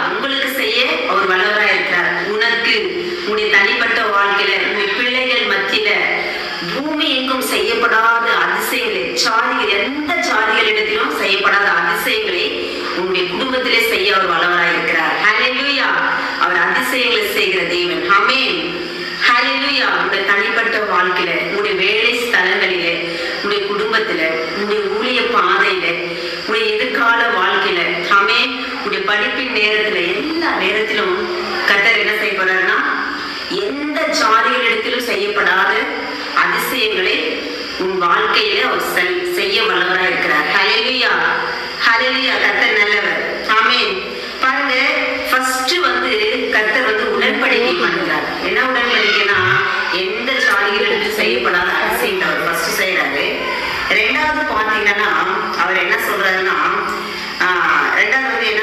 உங்களுக்கு செய்ய அவர் வல்லவராக இருக்கிறார். உனக்கு உன்னுடைய தனிப்பட்ட வாழ்க்கையில உன்னுடைய பிள்ளைகள் மத்தியில பூமி எங்கும் செய்யப்படாத அதிசயங்களை, சாதிகள் எந்த சாதிகளிடத்திலும் செய்யப்படாத அதிசயங்களை உன்னுடைய குடும்பத்திலே செய்ய அவர் வல்லவராக இருக்கிறார். ஹல்லேலூயா. அவர் அதிசயங்களை செய்கிற தேவன். ஆமென். ஹல்லேலூயா. உன்னுடைய தனிப்பட்ட வாழ்க்கையில, உன்னுடைய வேலை ஸ்தலங்களிலே, உன்னுடைய குடும்பத்துல, உன்னுடைய ஊழிய பாதையில, உன்னுடைய எதிர்கால வாழ்க்கையில, ஆமென், உன்னுடைய படிப்பின் நேரத்துல, எல்லா நேரத்திலும் கர்த்தர் என்ன செய்ய போறாருன்னா எந்த ஜாதிகளிடத்திலும் செய்யப்படாத அதிசயங்களை உன் வாழ்க்கையில அவர் செய்ய வல்லவராக இருக்கிறார். ஹல்லேலூயா. ஹல்லேலூயா. கர்த்தர் நல்லவர். ஆமென். பாருங்க, ஃபர்ஸ்ட் கர்த்தர் உடன்படிக்கை பண்ணுறாரு. என்ன உடன்படிக்கைனா எந்த ஜாதிகளிடத்தில் செய்யப்படாத அதிசயத்தை அவர் ஃபர்ஸ்ட் செய்யறாரு. ரெண்டாவது பார்த்தீங்கன்னா அவர் என்ன சொல்றாருன்னா, ரெண்டாவது என்ன